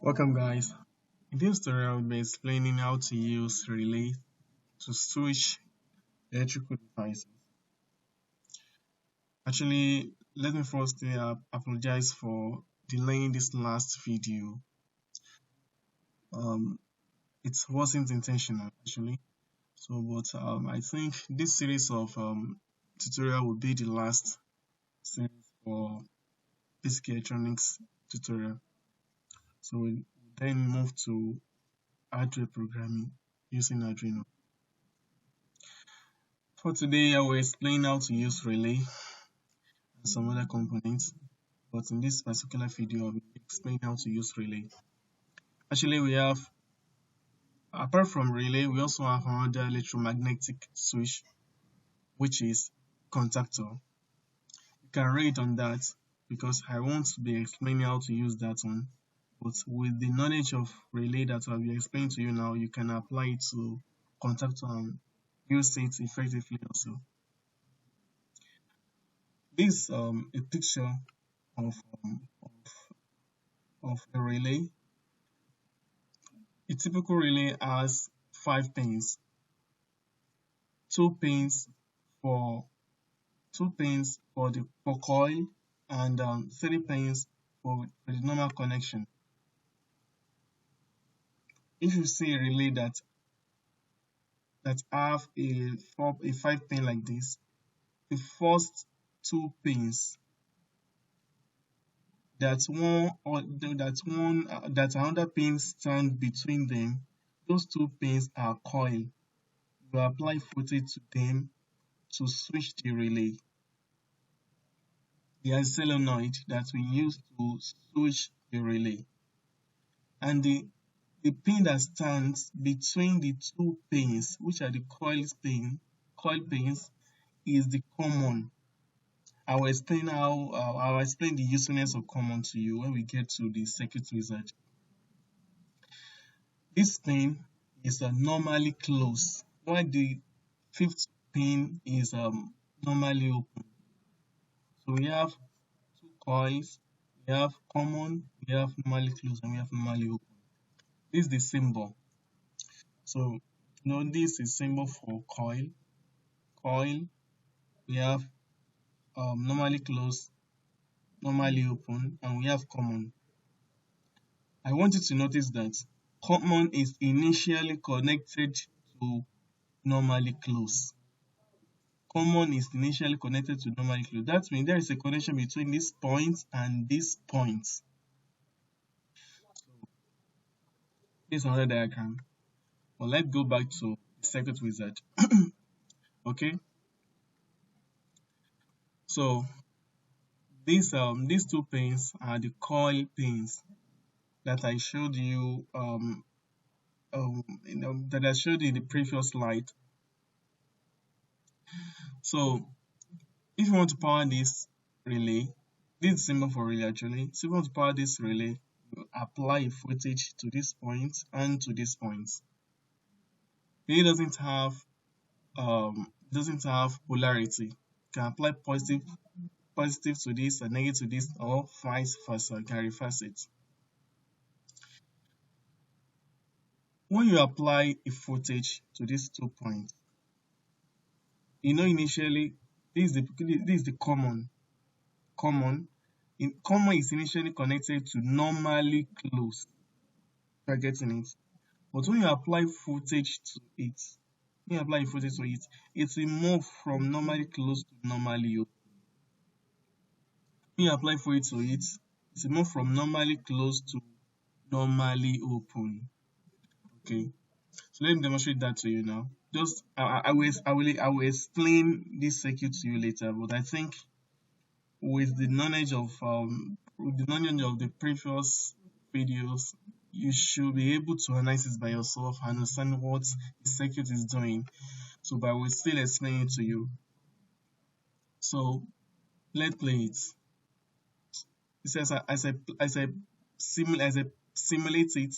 Welcome guys. In this tutorial I'll be explaining how to use relay to switch electrical devices. Actually, let me first apologize for delaying this last video. Um, it wasn't intentional actually. But I think this series of tutorial will be the last series for basic electronics tutorial. So we'll then move to hardware programming using Arduino. For today, I will explain how to use relay and some other components, but in this particular video, I will explain how to use relay. Actually, apart from relay, we also have another electromagnetic switch, which is contactor. You can read on that because I won't be explaining how to use that one. But with the knowledge of relay that I'll be explaining to you now, you can apply it to contactor and use it effectively also. This is a picture of, um, of a relay. A typical relay has 5 pins, two pins for the coil, and 3 pins for the normal connection. If you see a relay that have a 5 pin like this, the first 2 pins, that another pin stand between them, those 2 pins are coil. You apply voltage to them to switch the relay. The solenoid that we use to switch the relay. And the pin that stands between the 2 pins, which are the coil pins, is the common. I'll explain the usefulness of common to you when we get to the circuit wizard. This pin is normally closed, while the fifth pin is normally open. So we have two coils, we have common, we have normally closed, and we have normally open. This is the symbol. So this is symbol for coil. Coil, we have normally closed, normally open, and we have common. I want you to notice that common is initially connected to normally closed. Common is initially connected to normally closed. That means there is a connection between this point and this point. So this is another diagram. Well, let's go back to the circuit wizard. Okay. So these 2 pins are the coil pins that I showed you that I showed you in the previous slide. So if you want to power this relay, this is symbol for relay actually. So if you want to power this relay, you apply a voltage to this point and to this point. Relay doesn't have polarity. You can apply positive to this and negative to this, or vice versa. You can reverse it. When you apply a voltage to these 2 points, initially this is the common. Common is initially connected to normally closed. You're getting it. But when you apply voltage to it, it will move from normally closed to normally open. When you apply voltage to it, it will move from normally closed to normally open. Okay. So let me demonstrate that to you now. Just I will explain this circuit to you later, but I think with the knowledge of the previous videos, you should be able to analyze it by yourself and understand what the circuit is doing. So, but I will still explain it to you. So let's play it. It says as I simulate it,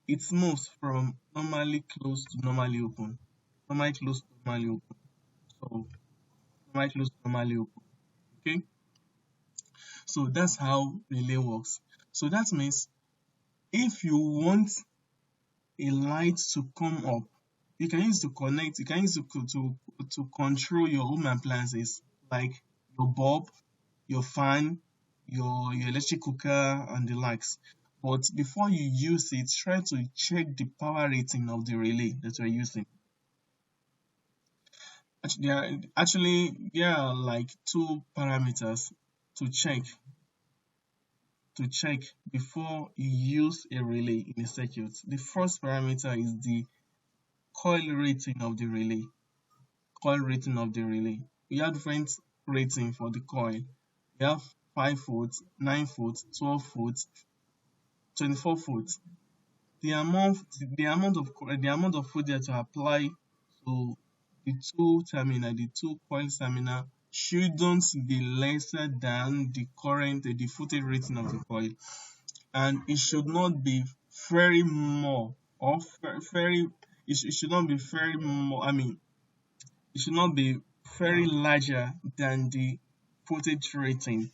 it moves from normally closed to normally open. Normally closed to normally open. So normally closed to normally open. Okay. So that's how relay works. So that means If you want a light to come up, you can use to control your home appliances like your bulb, your fan, your electric cooker and the likes. But before you use it, try to check the power rating of the relay that you're using. There are like two parameters to check before you use a relay in a circuit. The first parameter is the coil rating of the relay. Coil rating of the relay. We have different rating for the coil. We have 5 volts, 9 volts, 12 volts, 24 volts. The amount of voltage to apply to the two coil terminal shouldn't be lesser than the current, the voltage rating of the coil, and it should not be very more or very. It should not be very more. It should not be very larger than the voltage rating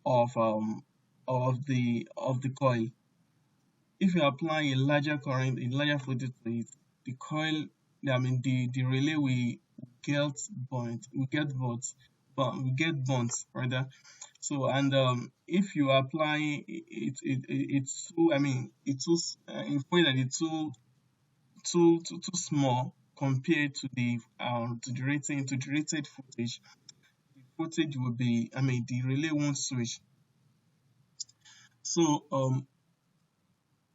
of the coil. If you apply a larger current, a larger voltage to it, the coil, the relay will get burnt, will get burnt rather. So, and if you apply it's too, it's too, in point that it's too small compared to the rating, to the rated voltage, the voltage will be, the relay won't switch. So,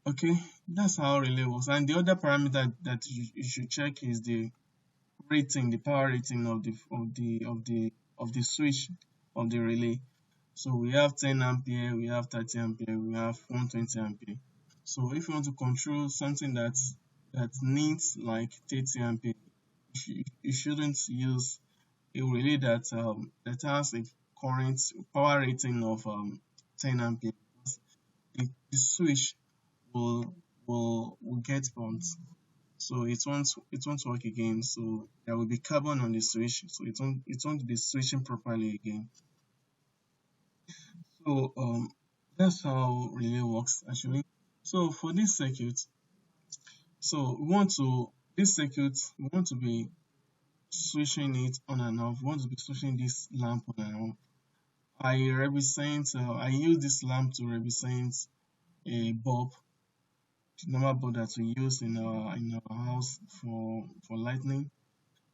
okay, that's how relay works. And the other parameter that you should check is the rating, the power rating of the switch of the relay. So we have 10 ampere, we have 30 ampere, we have 120 ampere. So if you want to control something that needs like 30 ampere, you shouldn't use a relay that has a current power rating of 10 ampere. The switch will get burnt, so it won't work again. So there will be carbon on the switch, so it won't be switching properly again. So that's how relay works actually. So for this circuit, so we want to be switching it on and off. We want to be switching this lamp on and off. I use this lamp to represent a bulb, the normal bulb that we use in our house for lighting.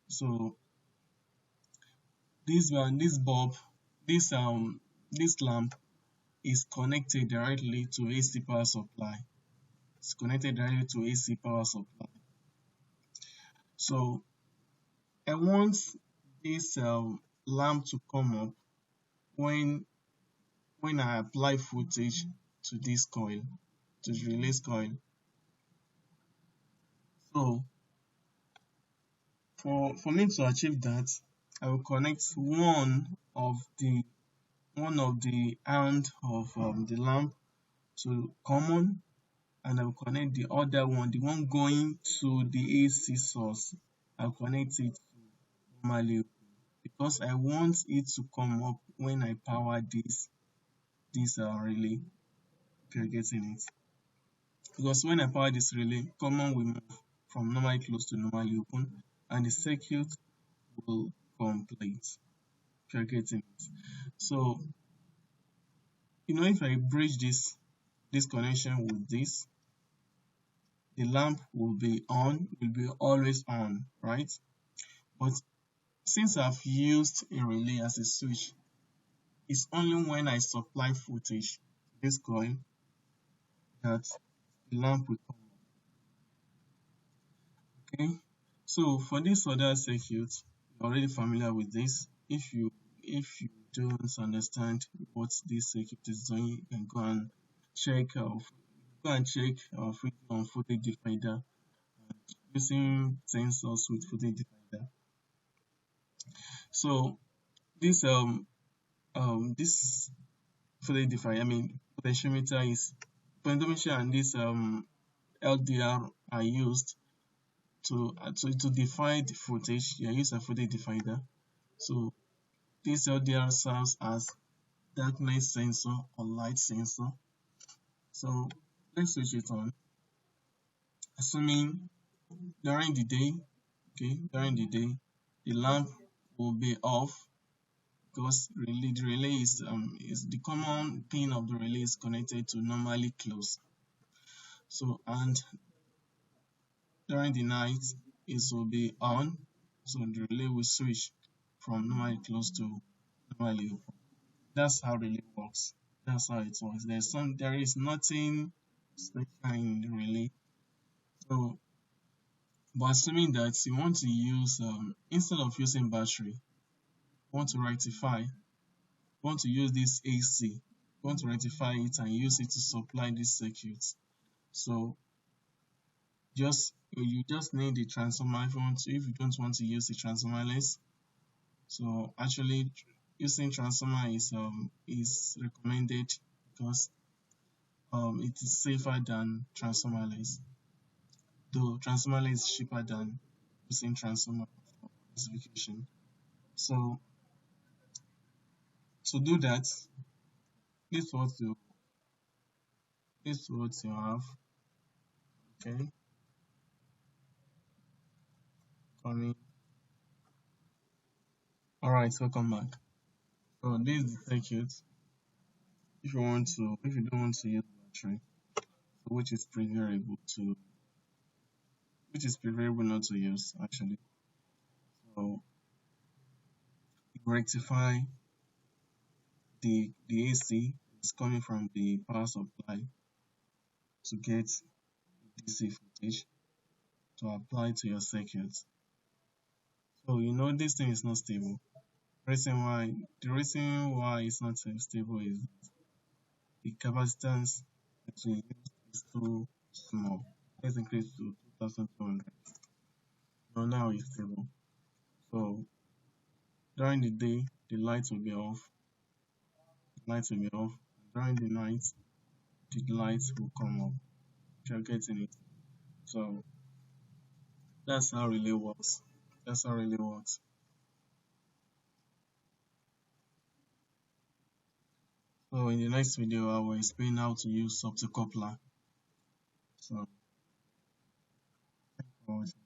So this bulb, this lamp is connected directly to AC power supply. It's connected directly to AC power supply. So I want this lamp to come up when I apply voltage to this coil, to the relay coil. So for me to achieve that, I will connect one of the end of the lamp to common, and I will connect the other one, the one going to the AC source. I'll connect it to normally, because I want it to come up when I power this relay. If you're getting it, because when I power this relay, common will move from normally closed to normally open, and the circuit will complete. If you're getting it, so if I bridge this connection with this, the lamp will be always on, right? But since I've used a relay as a switch, it's only when I supply voltage to this coil that the lamp will come on. Okay, so for this other circuit, you're already familiar with this. If you don't understand what this circuit is doing, you can go and check on voltage divider using sensors with voltage divider. So this this voltage divider, potentiometer and this LDR are used to define the voltage. You use a voltage divider. So this LDR serves as darkness sensor or light sensor. So let's switch it on. Assuming during the day, okay, during the day, the lamp will be off because the relay is the common pin of the relay is connected to normally close. So and during the night it will be on, so the relay will switch from normally closed to normally open. That's how relay works. That's how it works. There is nothing special in the relay. So, but assuming that you want to use instead of using battery, you want to rectify, you want to use this AC, you want to rectify it and use it to supply this circuit. So you just need the transformer if you don't want to use the transformerless. So actually using transformer is recommended because it is safer than transformerless. Though transformerless is cheaper than using transformer for specification. So to do that, this is what you have. Okay, coming. Alright, welcome back. So this is the circuit. If you don't want to use battery, which is preferable not to use actually. So you rectify the AC is coming from the power supply to get DC voltage to apply to your circuit. So you know this thing is not stable. The reason why it's not stable is the capacitance that we use is too small. Let's increase to 2200. So now it's stable. So during the day the lights will be off. The lights will be off. During the night the lights will come up. If you're getting it. So that's how relay works. That's how relay works. So in the next video, I will explain how to use optocoupler. So thank you for watching.